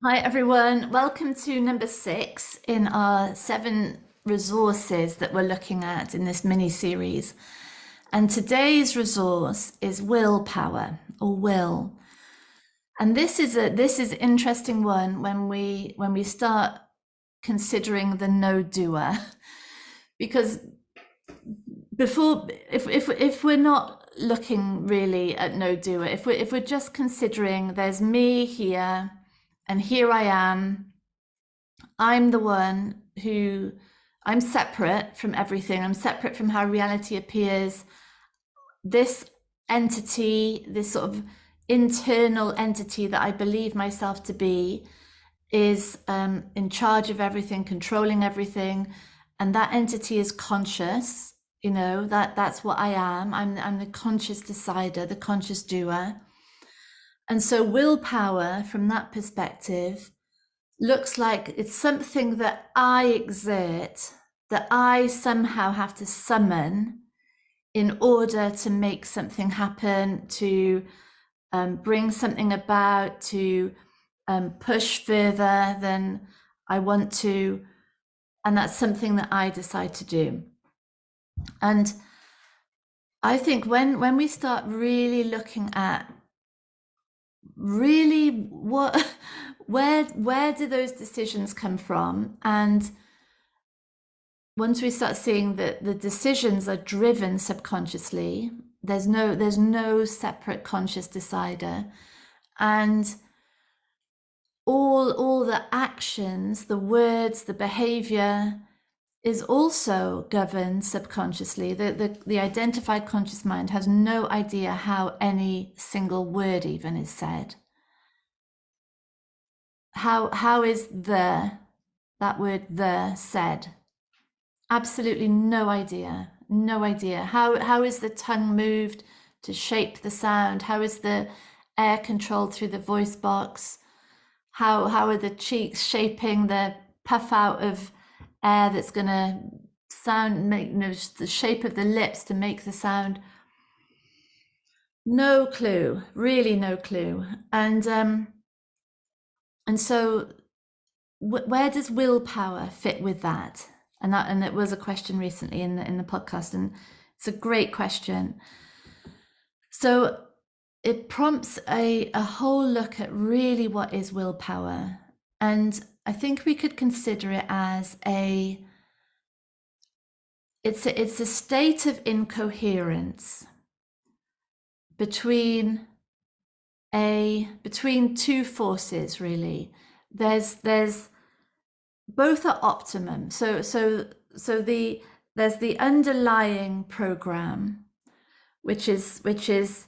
Hi everyone, welcome to number 6 in our 7 resources that we're looking at in this mini series. And today's resource is willpower or will. And this is an interesting one when we start considering the no doer. Because before if we're not looking really at no doer, if we're just considering there's me here and here I am, I'm the one who I'm separate from everything. I'm separate from how reality appears. This entity, this sort of internal entity that I believe myself to be, is in charge of everything, controlling everything, and that entity is conscious. You know that's what I am. I'm the conscious decider, the conscious doer, and so willpower, from that perspective, looks like it's something that I exert, that I somehow have to summon in order to make something happen, to bring something about, to push further than I want to. And that's something that I decide to do. And I think when we start really looking at really what where do those decisions come from, and once we start seeing that the decisions are driven subconsciously, there's no separate conscious decider, and all the actions, the words, the behavior is also governed subconsciously. The identified conscious mind has no idea how any single word even is said. How is that word the said? Absolutely no idea. No idea. How is the tongue moved to shape the sound? How is the air controlled through the voice box? How are the cheeks shaping the puff out of air that's going to make the shape of the lips to make the sound? No clue. Really no clue. And so where does willpower fit with that? And it was a question recently in the podcast, and it's a great question. So it prompts a whole look at really what is willpower, and I think we could consider it as it's a state of incoherence between between two forces, really. There's both are optimum. So there's the underlying program, which is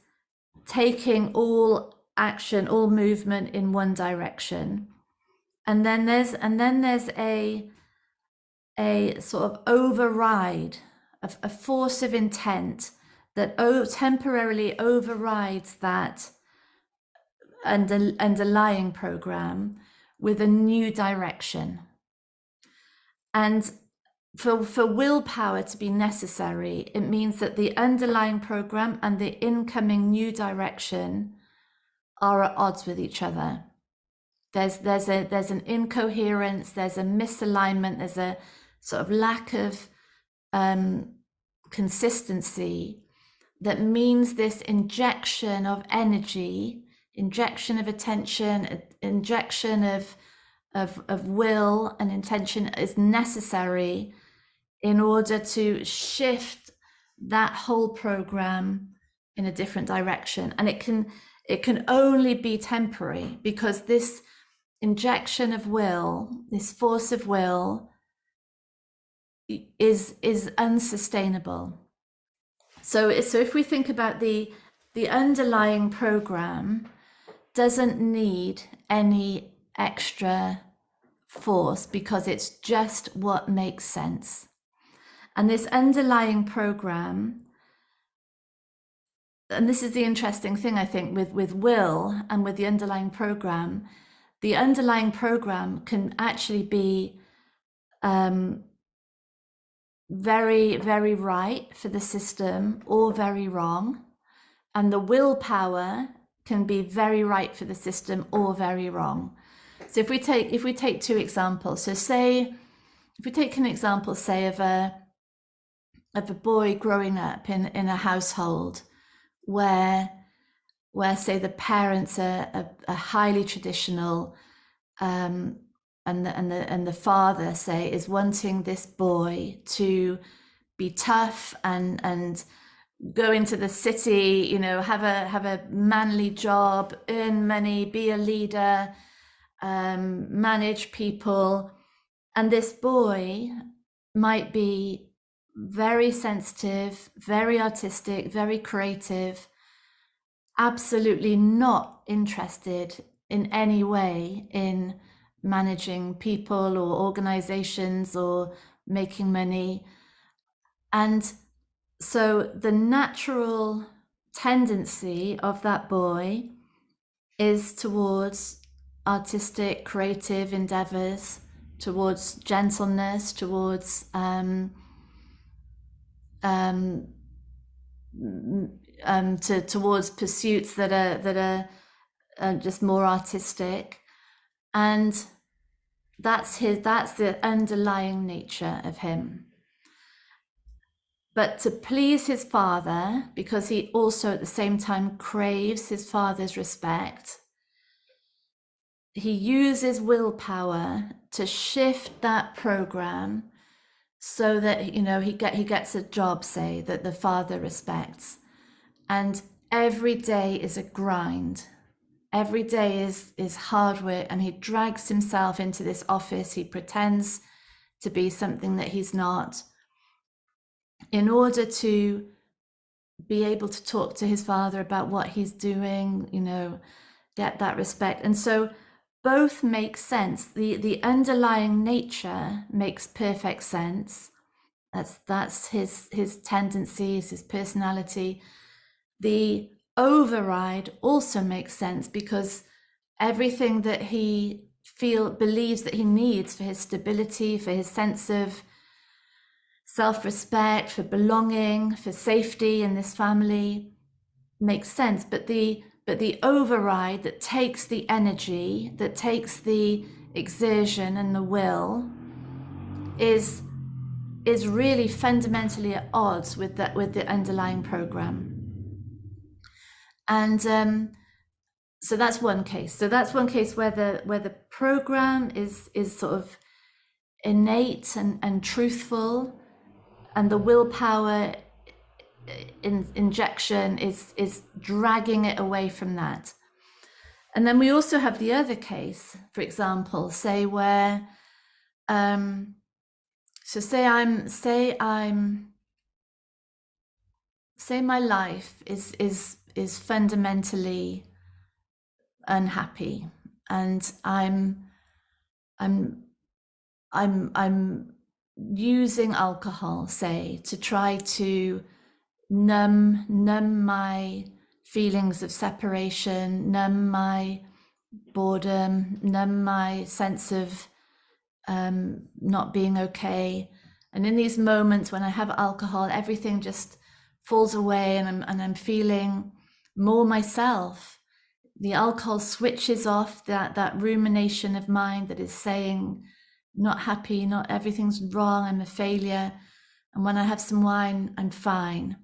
taking all action, all movement in one direction, and then there's a sort of override, a force of intent that temporarily overrides that underlying program with a new direction. And for willpower to be necessary, it means that the underlying program and the incoming new direction are at odds with each other. There's an incoherence, there's a misalignment, there's a sort of lack of consistency that means this injection of energy, injection of attention, injection of will and intention is necessary in order to shift that whole program in a different direction. And it can only be temporary, because this injection of will, this force of will, is unsustainable. So if we think about the underlying program doesn't need any extra force, because it's just what makes sense. And this underlying program, and this is the interesting thing, I think, with will and with the underlying program can actually be very, very right for the system or very wrong. And the willpower can be very right for the system or very wrong. So if we take two examples, so say if we take an example, say of a boy growing up in a household where say the parents are highly traditional, and the father, say, is wanting this boy to be tough and go into the city, you know, have a manly job, earn money, be a leader, manage people. And this boy might be very sensitive, very artistic, very creative, absolutely not interested in any way in managing people or organizations or making money. And so the natural tendency of that boy is towards artistic, creative endeavors, towards gentleness, towards towards pursuits that are just more artistic, and that's the underlying nature of him. But to please his father, because he also at the same time craves his father's respect, he uses willpower to shift that program so that, you know, he gets a job, say, that the father respects. And every day is a grind. Every day is hard work, and he drags himself into this office. He pretends to be something that he's not, in order to be able to talk to his father about what he's doing, you know, get that respect. And so both make sense. The underlying nature makes perfect sense. That's his tendencies, his personality. The override also makes sense because everything that he believes that he needs for his stability, for his sense of self-respect, for belonging, for safety in this family makes sense. But the override that takes the energy, that takes the exertion and the will, is really fundamentally at odds with the underlying program. And so that's one case. So that's one case where the program is sort of innate and truthful, and the willpower injection is dragging it away from that. And then we also have the other case, for example, say where so say my life is fundamentally unhappy, and I'm using alcohol, say, to try to numb my feelings of separation, numb my boredom, numb my sense of not being okay. And in these moments when I have alcohol, everything just falls away, and I'm feeling more myself. The alcohol switches off that rumination of mind that is saying, not happy, not everything's wrong, I'm a failure. And when I have some wine, I'm fine.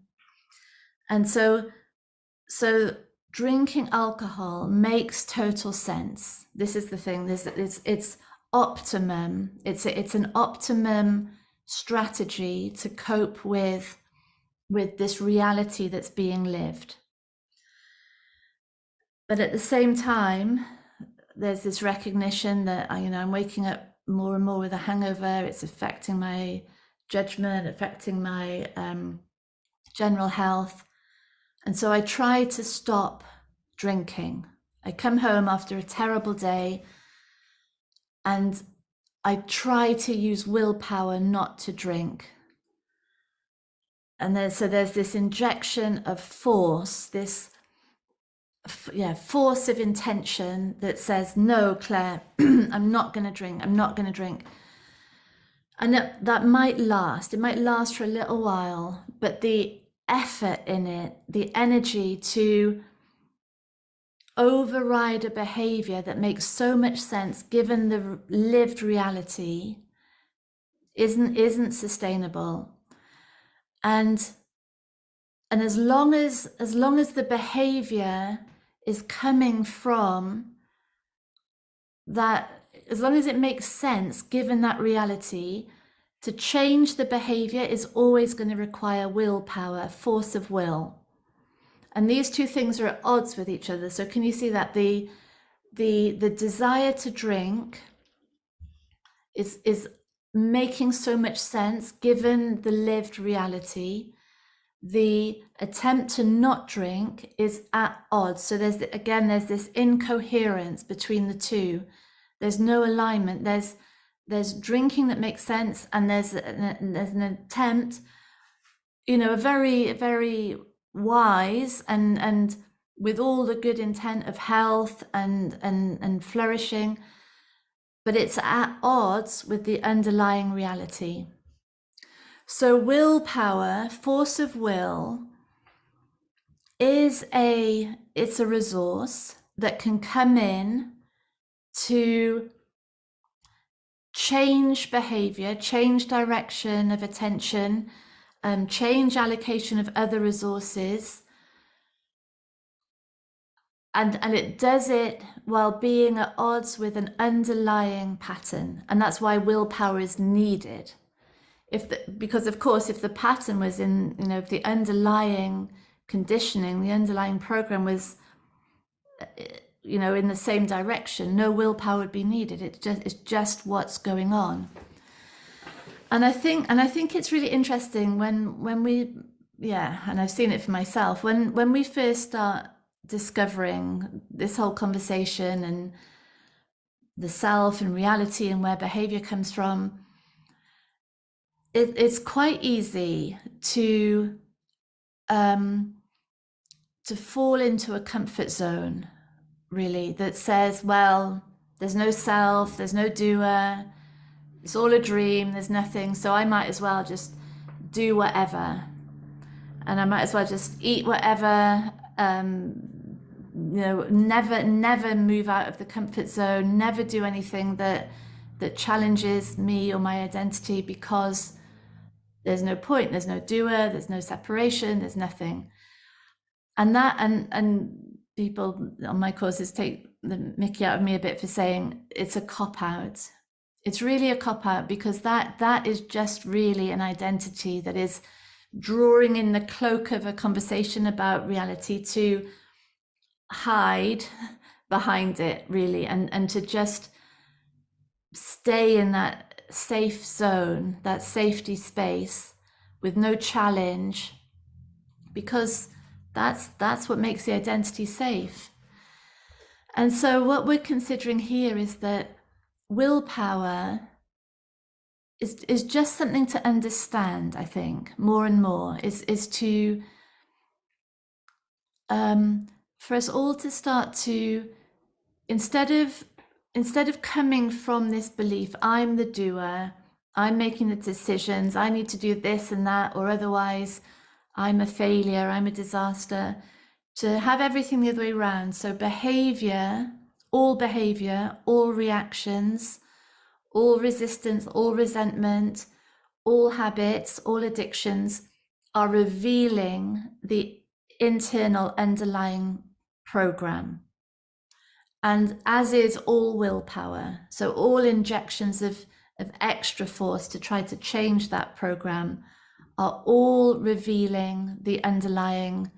And so drinking alcohol makes total sense. This is the thing. It's optimum. It's an optimum strategy to cope with this reality that's being lived. But at the same time, there's this recognition that I'm waking up more and more with a hangover. It's affecting my judgment, affecting my general health. And so I try to stop drinking. I come home after a terrible day and I try to use willpower not to drink. And there's this injection of force, this force of intention that says, no, Claire, I'm not going to drink. I'm not going to drink. And that might last. It might last for a little while, but the effort in it, the energy to override a behavior that makes so much sense given the lived reality isn't sustainable. And as long as the behavior is coming from that, as long as it makes sense given that reality, to change the behavior is always going to require willpower, force of will. And these two things are at odds with each other. So can you see that the desire to drink is making so much sense given the lived reality? The attempt to not drink is at odds. So there's this incoherence between the two. There's no alignment. There's drinking that makes sense, and there's an attempt, a very, very wise and with all the good intent of health and flourishing, but it's at odds with the underlying reality. So willpower, force of will, it's a resource that can come in to change behavior, change direction of attention, change allocation of other resources. And it does it while being at odds with an underlying pattern. And that's why willpower is needed. Because of course, if the pattern was if the underlying conditioning, the underlying program was, in the same direction, no willpower would be needed. It's just what's going on. And I think it's really interesting when we, and I've seen it for myself, when we first start discovering this whole conversation and the self and reality and where behavior comes from, it's quite easy to fall into a comfort zone, really, that says, well, there's no self, there's no doer, it's all a dream, there's nothing, so I might as well just do whatever, and I might as well just eat whatever, never move out of the comfort zone, never do anything that challenges me or my identity, because there's no point, there's no doer, there's no separation, there's nothing. And people on my courses take the mickey out of me a bit for saying it's a cop-out. It's really a cop-out, because that is just really an identity that is drawing in the cloak of a conversation about reality to hide behind it, really, and to just stay in that safe zone, that safety space with no challenge, because that's what makes the identity safe. And so what we're considering here is that willpower is just something to understand, I think, more and more, is to for us all to start to, instead of coming from this belief, I'm the doer, I'm making the decisions, I need to do this and that, or otherwise I'm a failure, I'm a disaster, to have everything the other way around. So behavior, all reactions, all resistance, all resentment, all habits, all addictions are revealing the internal underlying program. And as is all willpower. So all injections of extra force to try to change that program are all revealing the underlying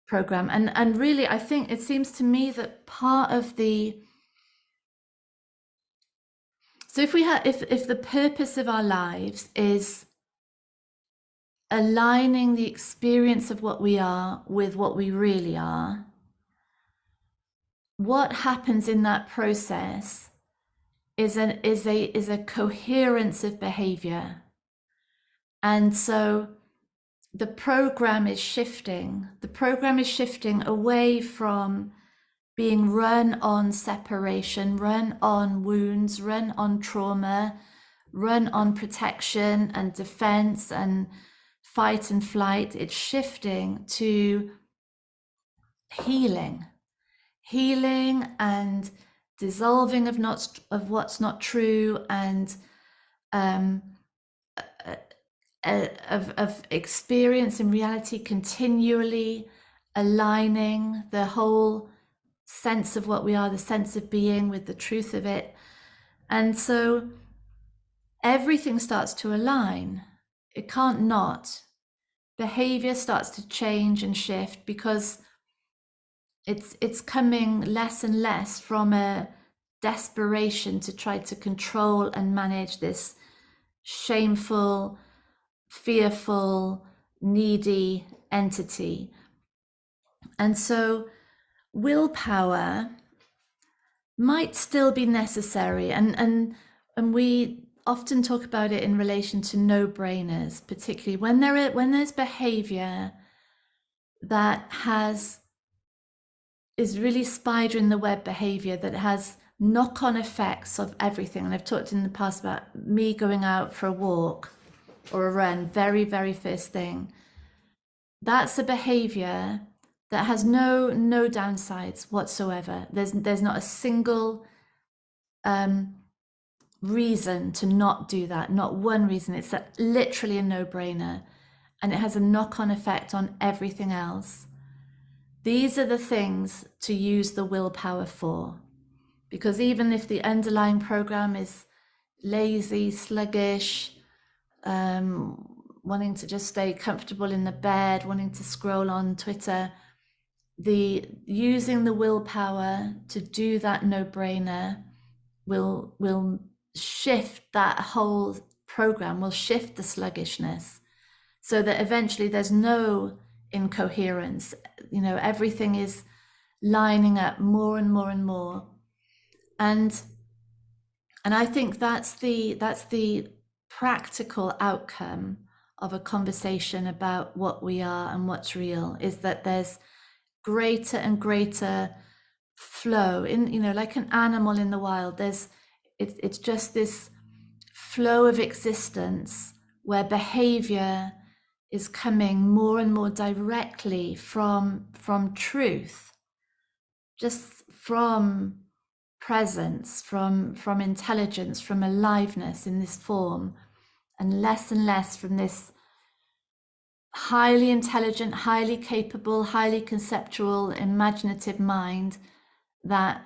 program. And really, I think it seems to me that part of the, so if the purpose of our lives is aligning the experience of what we are with what we really are, what happens in that process is a coherence of behavior. And so the program is shifting. The program is shifting away from being run on separation, run on wounds, run on trauma, run on protection and defense and fight and flight. It's shifting to healing. healing and dissolving of what's not true, and um, of experience and reality continually aligning the whole sense of what we are, the sense of being, with the truth of it. And so everything starts to align. It can't not. Behavior starts to change and shift because it's coming less and less from a desperation to try to control and manage this shameful, fearful, needy entity. And so willpower might still be necessary, and we often talk about it in relation to no-brainers, particularly when there's behavior that is really spider in the web behavior that has knock-on effects of everything. And I've talked in the past about me going out for a walk or a run, very, very first thing. That's a behavior that has no downsides whatsoever. There's not a single reason to not do that, not one reason. It's literally a no-brainer, and it has a knock-on effect on everything else. These are the things to use the willpower for, because even if the underlying program is lazy, sluggish, wanting to just stay comfortable in the bed, wanting to scroll on Twitter, using the willpower to do that no-brainer will shift that whole program, will shift the sluggishness, so that eventually there's no incoherence. Everything is lining up more and more and more. And I think that's the practical outcome of a conversation about what we are and what's real, is that there's greater and greater flow in, like an animal in the wild. It's just this flow of existence where behavior is coming more and more directly from truth, just from presence, from intelligence, from aliveness in this form, and less from this highly intelligent, highly capable, highly conceptual, imaginative mind that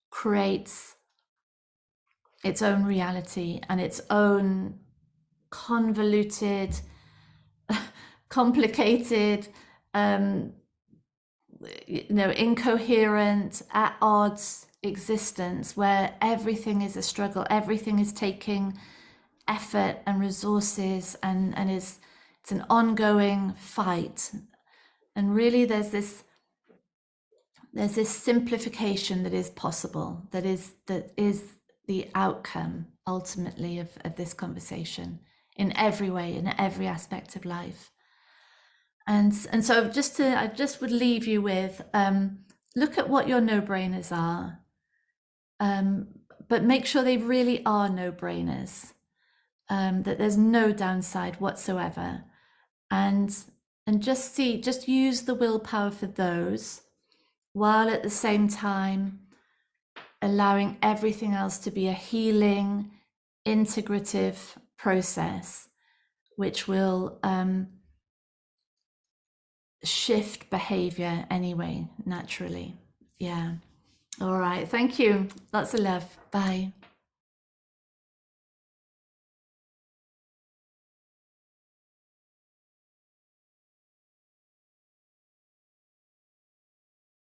creates its own reality and its own convoluted, complicated, incoherent, at odds existence, where everything is a struggle, everything is taking effort and resources, and it's an ongoing fight. And really there's this simplification that is possible, that is the outcome ultimately of this conversation, in every way, in every aspect of life. And so I just would leave you with, look at what your no-brainers are, but make sure they really are no-brainers, that there's no downside whatsoever, and just use the willpower for those, while at the same time allowing everything else to be a healing, integrative process, which will shift behavior anyway, naturally. Yeah. All right. Thank you. Lots of love. Bye.